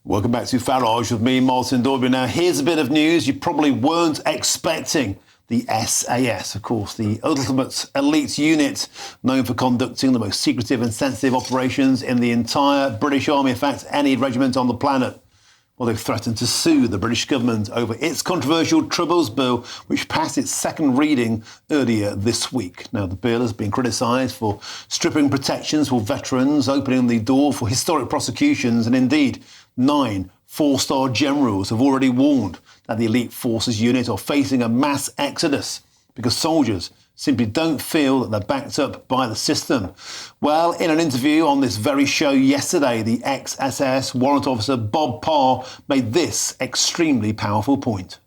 Welcome back to Farage with me, Martin Dorby. Now, here's a bit of news you probably weren't expecting. The SAS, of course, the ultimate elite unit known for conducting the most secretive and sensitive operations in the entire British Army, in fact, any regiment on the planet. Well, they've threatened to sue the British government over its controversial Troubles Bill, which passed its second reading earlier this week. Now, the bill has been criticised for stripping protections for veterans, opening the door for historic prosecutions, and indeed, 9 four-star generals have already warned that the elite forces unit are facing a mass exodus because soldiers simply don't feel that they're backed up by the system. Well, in an interview on this very show yesterday, the ex-SAS warrant officer Bob Parr made this extremely powerful point.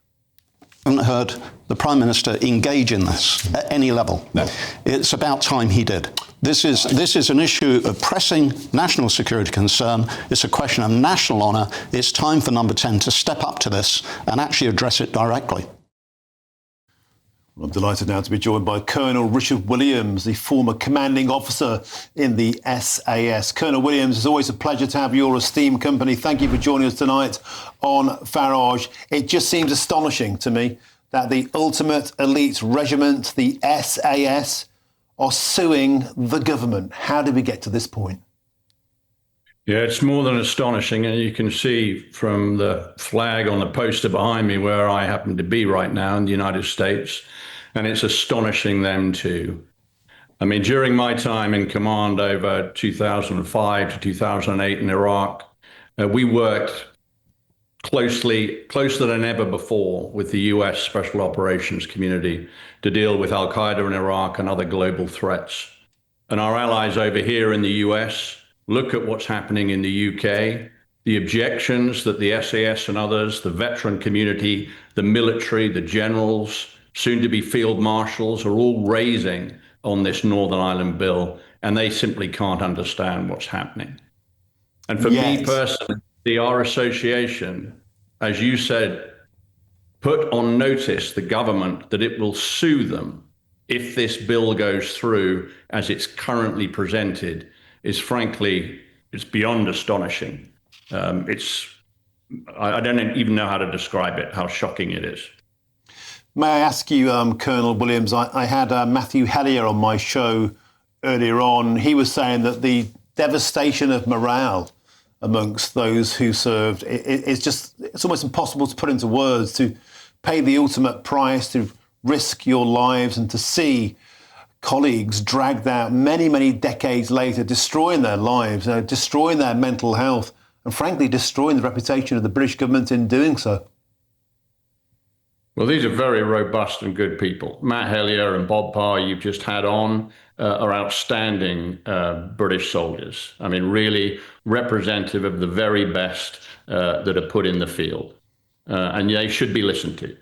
I haven't heard the Prime Minister engage in this at any level. No. It's about time he did. This is an issue of pressing national security concern. It's a question of national honour. It's time for Number 10 to step up to this and actually address it directly. I'm delighted now to be joined by Colonel Richard Williams, the former commanding officer in the SAS. Colonel Williams, it's always a pleasure to have your esteemed company. Thank you for joining us tonight on Farage. It just seems astonishing to me that the ultimate elite regiment, the SAS, are suing the government. How did we get to this point? Yeah, it's more than astonishing. And you can see from the flag on the poster behind me where I happen to be right now in the United States. And it's astonishing them too. I mean, during my time in command over 2005 to 2008 in Iraq, we worked closer than ever before with the US Special Operations community to deal with Al-Qaeda in Iraq and other global threats. And our allies over here in the US look at what's happening in the UK, the objections that the SAS and others, the veteran community, the military, the generals, soon-to-be field marshals are all raising on this Northern Ireland bill, and they simply can't understand what's happening. And for me personally, our association, as you said, put on notice the government that it will sue them if this bill goes through as it's currently presented is frankly, it's beyond astonishing. I don't even know how to describe it, how shocking it is. May I ask you, Colonel Williams, I had Matthew Hellier on my show earlier on. He was saying that the devastation of morale amongst those who served, it's almost impossible to put into words, to pay the ultimate price, to risk your lives and to see colleagues dragged out many, many decades later, destroying their lives, destroying their mental health, and frankly, destroying the reputation of the British government in doing so. Well, these are very robust and good people. Matt Hellier and Bob Parr, you've just had on, are outstanding British soldiers. I mean, really representative of the very best that are put in the field. And they should be listened to.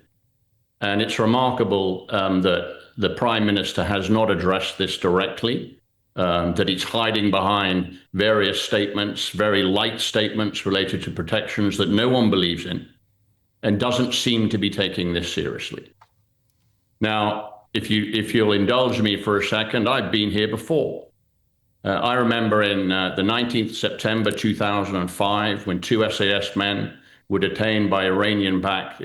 And it's remarkable that the Prime Minister has not addressed this directly, that he's hiding behind various statements, very light statements related to protections that no one believes in, and doesn't seem to be taking this seriously. Now, if you'll indulge me for a second, I've been here before. I remember in the 19th September 2005, when 2 SAS men were detained by Iranian-backed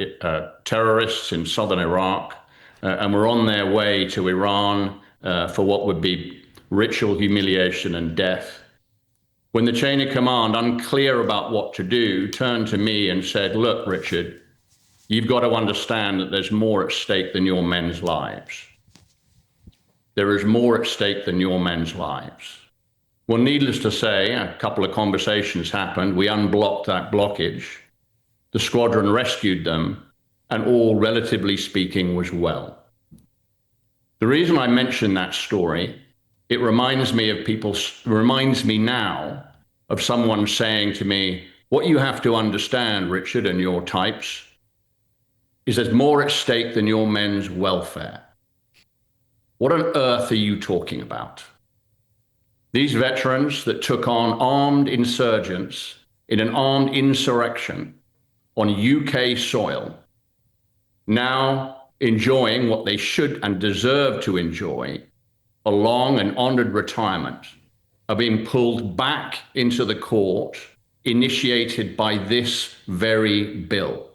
terrorists in southern Iraq, and were on their way to Iran for what would be ritual humiliation and death. When the chain of command, unclear about what to do, turned to me and said, "Look, Richard, you've got to understand that there's more at stake than your men's lives. There is more at stake than your men's lives." Well, needless to say, a couple of conversations happened. We unblocked that blockage. The squadron rescued them, and all, relatively speaking, was well. The reason I mention that story, it reminds me now of someone saying to me, "What you have to understand, Richard, and your types, is there's more at stake than your men's welfare." What on earth are you talking about? These veterans that took on armed insurgents in an armed insurrection on UK soil, now enjoying what they should and deserve to enjoy, a long and honored retirement, are being pulled back into the court initiated by this very bill.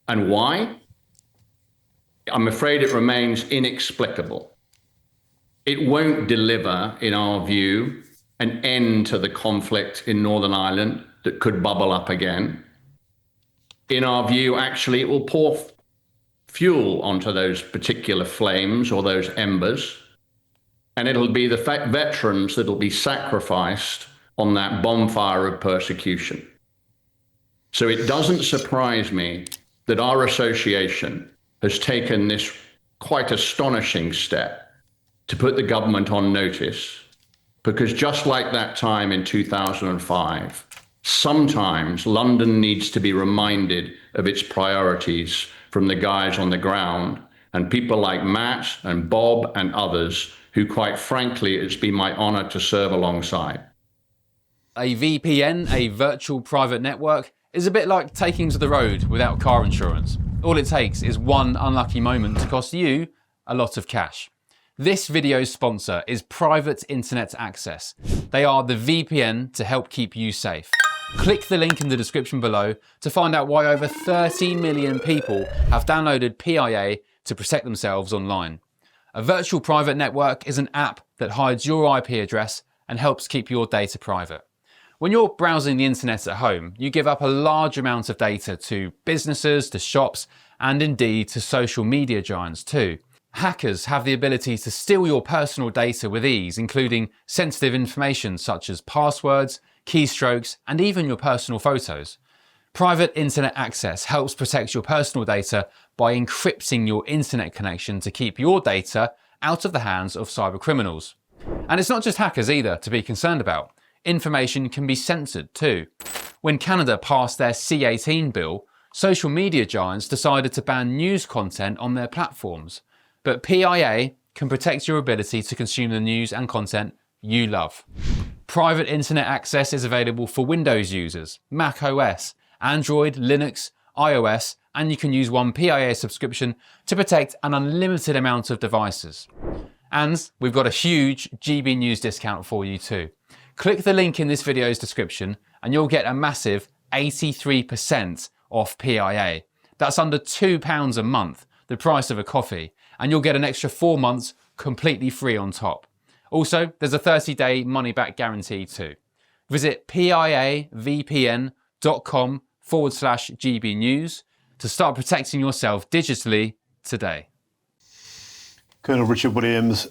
And why? I'm afraid it remains inexplicable. It won't deliver, in our view, an end to the conflict in Northern Ireland that could bubble up again. In our view, actually, it will pour fuel onto those particular flames or those embers, and it'll be the veterans that'll be sacrificed on that bonfire of persecution. So it doesn't surprise me that our association has taken this quite astonishing step to put the government on notice, because just like that time in 2005, sometimes London needs to be reminded of its priorities from the guys on the ground, and people like Matt and Bob and others who, quite frankly, it's been my honour to serve alongside. A VPN, a virtual private network, is a bit like taking to the road without car insurance. All it takes is one unlucky moment to cost you a lot of cash. This video's sponsor is Private Internet Access. They are the VPN to help keep you safe. Click the link in the description below to find out why over 30 million people have downloaded PIA to protect themselves online. A virtual private network is an app that hides your IP address and helps keep your data private. When you're browsing the internet at home, you give up a large amount of data to businesses, to shops, and indeed to social media giants too. Hackers have the ability to steal your personal data with ease, including sensitive information such as passwords, keystrokes, and even your personal photos. Private Internet Access helps protect your personal data by encrypting your internet connection to keep your data out of the hands of cyber criminals. And it's not just hackers either to be concerned about. Information can be censored too. When Canada passed their C18 bill, social media giants decided to ban news content on their platforms. But PIA can protect your ability to consume the news and content you love. Private Internet Access is available for Windows users, Mac OS, Android, Linux, iOS, and you can use one PIA subscription to protect an unlimited amount of devices. And we've got a huge GB News discount for you too. Click the link in this video's description and you'll get a massive 83% off PIA. That's under £2 a month, the price of a coffee, and you'll get an extra 4 months completely free on top. Also, there's a 30-day money-back guarantee too. Visit piavpn.com/GB News to start protecting yourself digitally today. Colonel Richard Williams,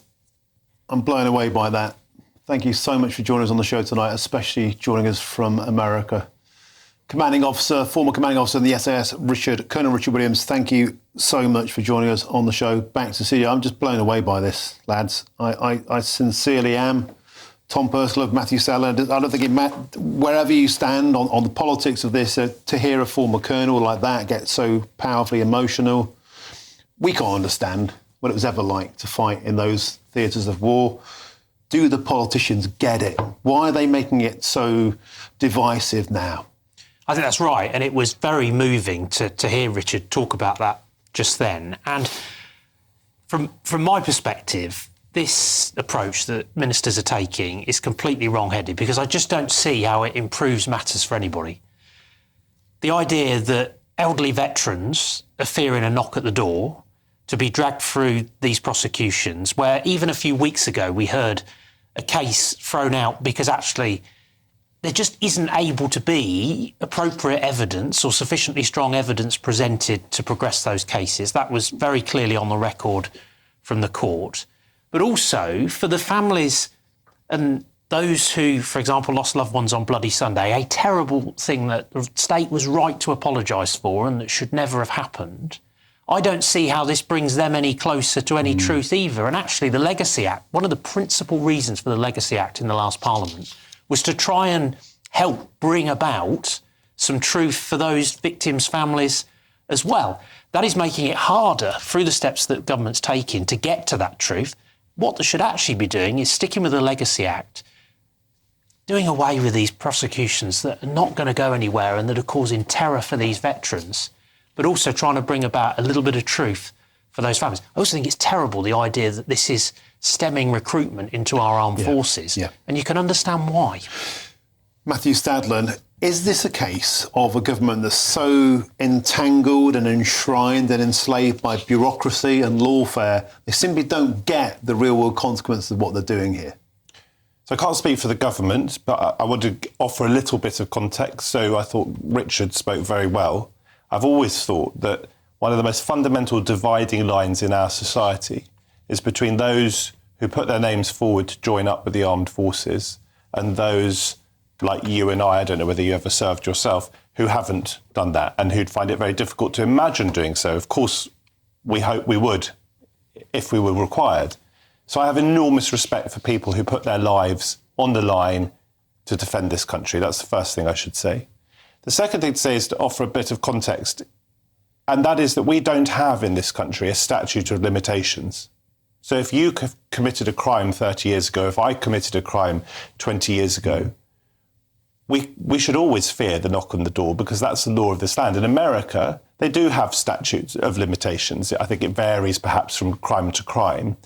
I'm blown away by that. Thank you so much for joining us on the show tonight, especially joining us from America. Commanding Officer, former Commanding Officer in the SAS, Colonel Richard Williams, thank you so much for joining us on the show. Back to see you. I'm just blown away by this, lads. I sincerely am. Tom Perslove, Matthew Saller, I don't think it matters, wherever you stand on the politics of this, to hear a former colonel like that get so powerfully emotional, we can't understand what it was ever like to fight in those theatres of war. Do the politicians get it? Why are they making it so divisive now? I think that's right, and it was very moving to hear Richard talk about that just then. And from my perspective, this approach that ministers are taking is completely wrong-headed, because I just don't see how it improves matters for anybody. The idea that elderly veterans are fearing a knock at the door to be dragged through these prosecutions, where even a few weeks ago we heard a case thrown out because actually there just isn't able to be appropriate evidence or sufficiently strong evidence presented to progress those cases. That was very clearly on the record from the court. But also for the families and those who, for example, lost loved ones on Bloody Sunday, a terrible thing that the state was right to apologise for and that should never have happened. I don't see how this brings them any closer to any truth either. And actually the Legacy Act, one of the principal reasons for the Legacy Act in the last Parliament was to try and help bring about some truth for those victims' families as well. That is making it harder through the steps that government's taking to get to that truth. What they should actually be doing is sticking with the Legacy Act, doing away with these prosecutions that are not going to go anywhere and that are causing terror for these veterans, but also trying to bring about a little bit of truth for those families. I also think it's terrible, the idea that this is stemming recruitment into our armed forces, and you can understand why. Matthew Stadlen, is this a case of a government that's so entangled and enshrined and enslaved by bureaucracy and lawfare, they simply don't get the real-world consequences of what they're doing here? So I can't speak for the government, but I want to offer a little bit of context. So I thought Richard spoke very well. I've always thought that one of the most fundamental dividing lines in our society is between those who put their names forward to join up with the armed forces and those like you and I don't know whether you ever served yourself, who haven't done that and who'd find it very difficult to imagine doing so. Of course, we hope we would if we were required. So I have enormous respect for people who put their lives on the line to defend this country. That's the first thing I should say. The second thing to say is to offer a bit of context, and that is that we don't have in this country a statute of limitations. So if you committed a crime 30 years ago, if I committed a crime 20 years ago, we should always fear the knock on the door because that's the law of this land. In America, they do have statutes of limitations. I think it varies perhaps from crime to crime.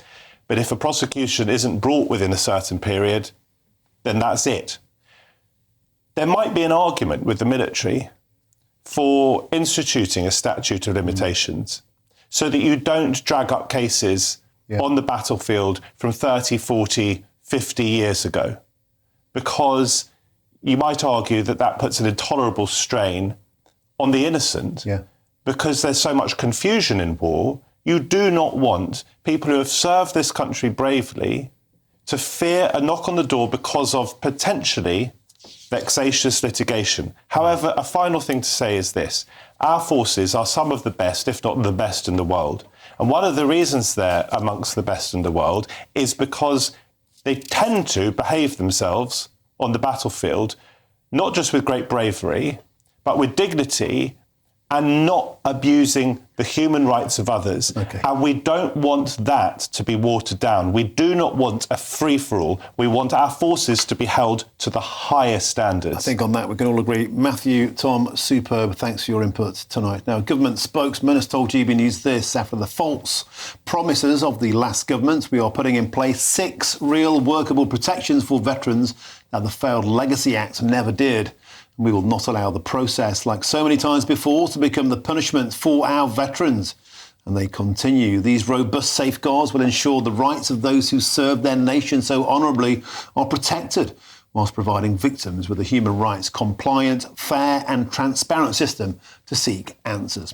But if a prosecution isn't brought within a certain period, then that's it. There might be an argument with the military for instituting a statute of limitations so that you don't drag up cases on the battlefield from 30, 40, 50 years ago, because you might argue that that puts an intolerable strain on the innocent because there's so much confusion in war. You do not want people who have served this country bravely to fear a knock on the door because of potentially vexatious litigation. However, a final thing to say is this. Our forces are some of the best, if not the best in the world. And one of the reasons they're amongst the best in the world is because they tend to behave themselves on the battlefield, not just with great bravery, but with dignity and not abusing the human rights of others. And we don't want that to be watered down. We do not want a free-for-all. We want our forces to be held to the highest standards. I think on that we can all agree. Matthew, Tom, superb. Thanks for your input tonight. Now, a government spokesman has told GB News this: after the false promises of the last government, we are putting in place 6 real workable protections for veterans that the failed Legacy Act never did. We will not allow the process, like so many times before, to become the punishment for our veterans. And they continue. These robust safeguards will ensure the rights of those who serve their nation so honourably are protected, whilst providing victims with a human rights compliant, fair and transparent system to seek answers.